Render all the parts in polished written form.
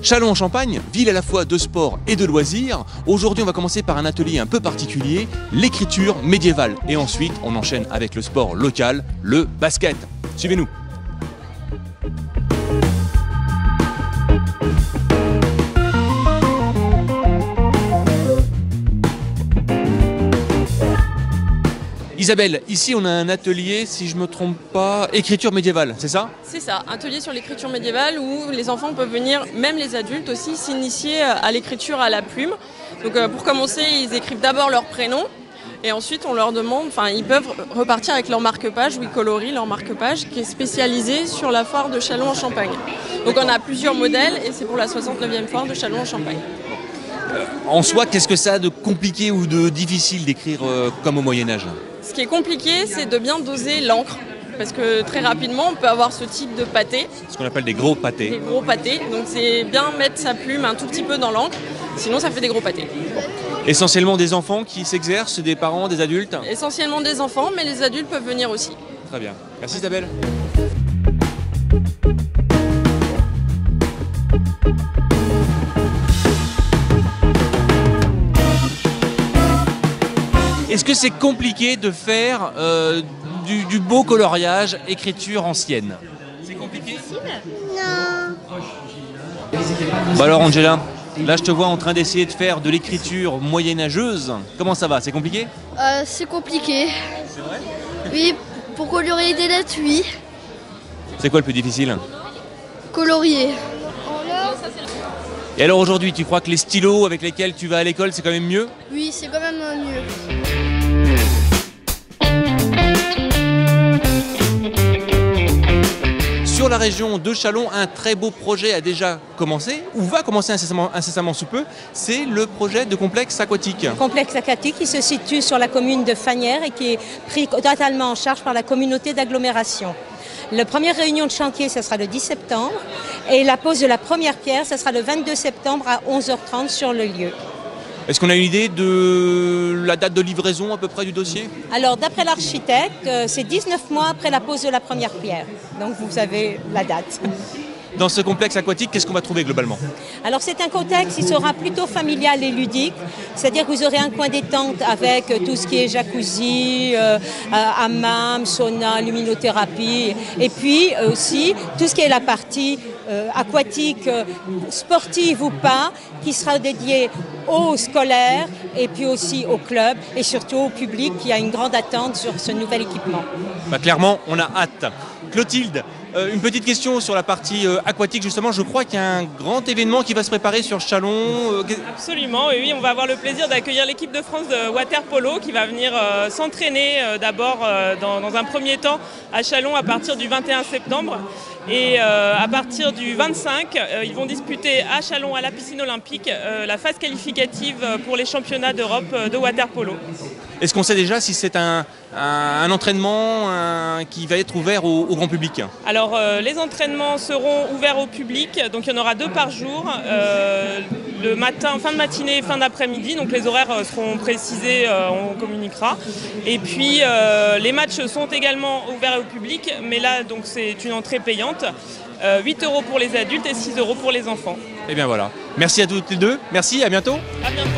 Châlons-en-Champagne, ville à la fois de sport et de loisirs. Aujourd'hui, on va commencer par un atelier un peu particulier, l'écriture médiévale. Et ensuite, on enchaîne avec le sport local, le basket. Suivez-nous. Isabelle, ici on a un atelier, si je ne me trompe pas, écriture médiévale, c'est ça? C'est ça, un atelier sur l'écriture médiévale où les enfants peuvent venir, même les adultes aussi, s'initier à l'écriture à la plume. Donc pour commencer, ils écrivent d'abord leur prénom et ensuite on leur demande, ils peuvent repartir avec leur marque-page ou ils colorient leur marque-page qui est spécialisée sur la foire de Châlons-en-Champagne. Donc on a plusieurs modèles et c'est pour la 69e foire de Châlons-en-Champagne. En soi, qu'est-ce que ça a de compliqué ou de difficile d'écrire comme au Moyen-Âge? Ce qui est compliqué, c'est de bien doser l'encre. Parce que très rapidement, on peut avoir ce type de pâté. Ce qu'on appelle des gros pâtés. Des gros pâtés. Donc c'est bien mettre sa plume un tout petit peu dans l'encre. Sinon, ça fait des gros pâtés. Essentiellement des enfants qui s'exercent, des parents, des adultes? Essentiellement des enfants, mais les adultes peuvent venir aussi. Très bien. Merci Isabelle. Est-ce que c'est compliqué de faire du beau coloriage, écriture ancienne? C'est compliqué? Non. Bah alors Angela, là je te vois en train d'essayer de faire de l'écriture moyenâgeuse. Comment ça va? C'est compliqué? C'est compliqué. C'est vrai? Oui, pour colorier des lettres, oui. C'est quoi le plus difficile? Colorier. Et alors aujourd'hui, tu crois que les stylos avec lesquels tu vas à l'école, c'est quand même mieux? Oui, c'est quand même mieux. Sur la région de Châlons, un très beau projet a déjà commencé, ou va commencer incessamment sous peu, c'est le projet de complexe aquatique. Complexe aquatique qui se situe sur la commune de Fagnières et qui est pris totalement en charge par la communauté d'agglomération. La première réunion de chantier, ce sera le 10 septembre et la pose de la première pierre, ce sera le 22 septembre à 11h30 sur le lieu. Est-ce qu'on a une idée de la date de livraison à peu près du dossier? Alors d'après l'architecte, c'est 19 mois après la pose de la première pierre. Donc vous avez la date. Dans ce complexe aquatique, qu'est-ce qu'on va trouver globalement? Alors c'est un contexte qui sera plutôt familial et ludique, c'est-à-dire que vous aurez un coin détente avec tout ce qui est jacuzzi, hammam, sauna, luminothérapie, et puis aussi tout ce qui est la partie aquatique, sportive ou pas, qui sera dédiée aux scolaires et puis aussi au club et surtout au public qui a une grande attente sur ce nouvel équipement. Bah, clairement, on a hâte. Clotilde, une petite question sur la partie aquatique justement. Je crois qu'il y a un grand événement qui va se préparer sur Châlons. Absolument, oui, on va avoir le plaisir d'accueillir l'équipe de France de water polo qui va venir s'entraîner d'abord dans un premier temps à Châlons à partir du 21 septembre. Et à partir du 25, ils vont disputer à Châlons, à la piscine olympique, la phase qualificative pour les championnats d'Europe de water polo. Est-ce qu'on sait déjà si c'est un entraînement qui va être ouvert au grand public? Alors les entraînements seront ouverts au public, donc il y en aura 2 par jour, le matin, fin de matinée et fin d'après-midi, donc les horaires seront précisés, on communiquera. Et puis les matchs sont également ouverts au public, mais là donc c'est une entrée payante, 8 € pour les adultes et 6 € pour les enfants. Et bien voilà, merci à toutes les deux, merci, à bientôt. À bientôt.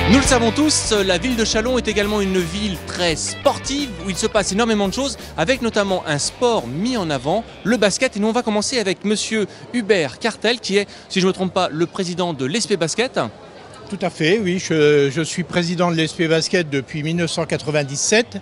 Nous le savons tous, la ville de Châlons est également une ville très sportive où il se passe énormément de choses, avec notamment un sport mis en avant, le basket. Et nous on va commencer avec monsieur Hubert Cartel qui est, si je ne me trompe pas, le président de l'ESP Basket. Tout à fait, oui, je suis président de l'ESP Basket depuis 1997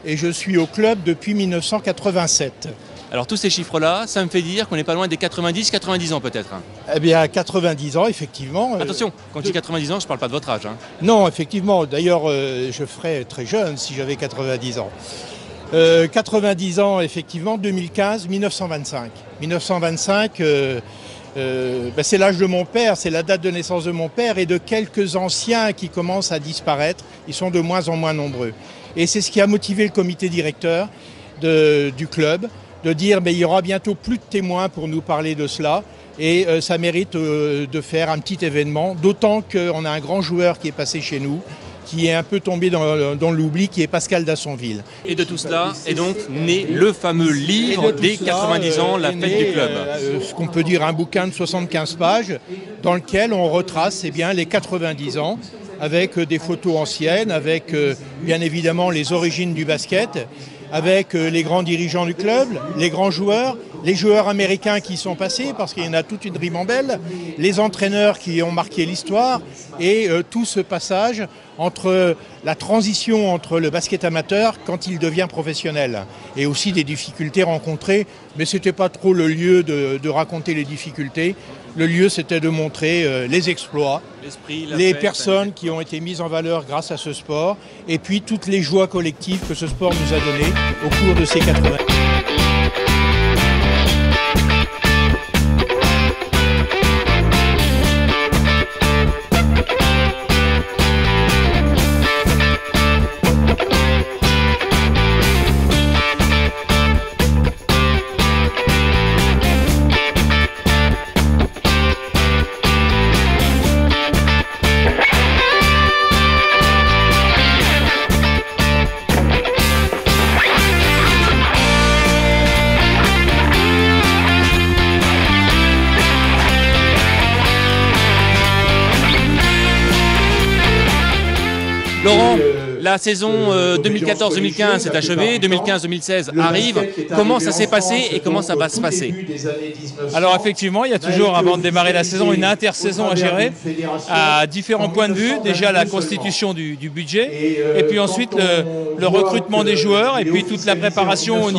et je suis au club depuis 1987. Alors tous ces chiffres-là, ça me fait dire qu'on n'est pas loin des 90 ans peut-être. Eh bien, 90 ans, effectivement. Attention, quand je dis 90 ans, je ne parle pas de votre âge. Non, effectivement. D'ailleurs, je ferais très jeune si j'avais 90 ans. 90 ans, effectivement, 2015, 1925. 1925, c'est l'âge de mon père, c'est la date de naissance de mon père et de quelques anciens qui commencent à disparaître. Ils sont de moins en moins nombreux. Et c'est ce qui a motivé le comité directeur du club, de dire il y aura bientôt plus de témoins pour nous parler de cela. Et ça mérite de faire un petit événement, d'autant qu'on a un grand joueur qui est passé chez nous, qui est un peu tombé dans l'oubli, qui est Pascal Dassonville. Et de tout cela est donc né le fameux livre des 90 ans, la fête du club. Ce qu'on peut dire un bouquin de 75 pages, dans lequel on retrace les 90 ans, avec des photos anciennes, avec bien évidemment les origines du basket, avec les grands dirigeants du club, les grands joueurs, les joueurs américains qui y sont passés, parce qu'il y en a toute une ribambelle, les entraîneurs qui ont marqué l'histoire, et tout ce passage entre la transition entre le basket amateur quand il devient professionnel, et aussi des difficultés rencontrées, mais ce n'était pas trop le lieu de raconter les difficultés. Le lieu, c'était de montrer les exploits, les personnes qui ont été mises en valeur grâce à ce sport, et puis toutes les joies collectives que ce sport nous a données au cours de ces 80 ans. Laurent, la saison 2014-2015 s'est achevée, 2015-2016 arrive. Comment ça s'est passé et comment ça va se passer? Alors effectivement, il y a toujours, avant de démarrer la saison, une intersaison à gérer à différents points de vue. Déjà la constitution du budget, et puis ensuite le recrutement des joueurs, et puis toute la préparation au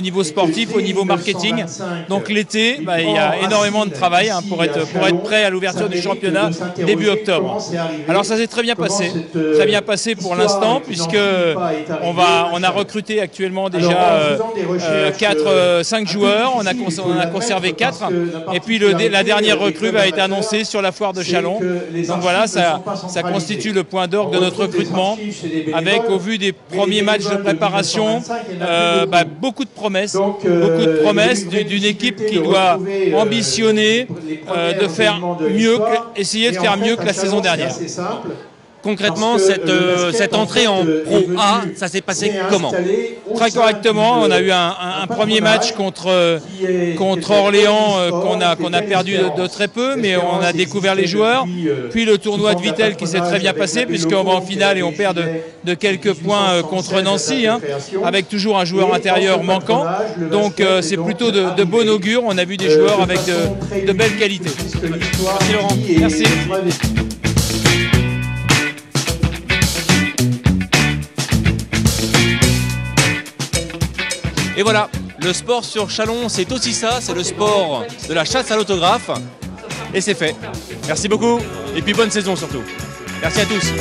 niveau sportif, au niveau marketing. Donc l'été, il y a énormément de travail pour être prêt à l'ouverture du championnat début octobre. Alors ça s'est très bien passé pour l'instant, puisque on a recruté actuellement déjà 5 joueurs, on a conservé 4, et puis la dernière recrue a été annoncée sur la foire de Châlons. Donc voilà, ça constitue le point d'orgue de notre recrutement, avec, au vu des premiers matchs de préparation, beaucoup de promesses d'une équipe qui doit ambitionner de faire mieux, essayer de faire mieux que la saison dernière. Concrètement, cette entrée en Pro A, ça s'est passé comment? Très correctement. On a eu un premier match contre Orléans qu'on a perdu de très peu, mais on a découvert les joueurs. Puis le tournoi de Vittel qui s'est très bien passé, puisqu'on va en finale et on perd de quelques points contre Nancy, avec toujours un joueur intérieur manquant. Donc c'est plutôt de bon augure. On a vu des joueurs avec de belles qualités. Merci Laurent. Merci. Et voilà, le sport sur Châlons, c'est aussi ça, c'est le sport de la chasse à l'autographe. Et c'est fait. Merci beaucoup, et puis bonne saison surtout. Merci à tous.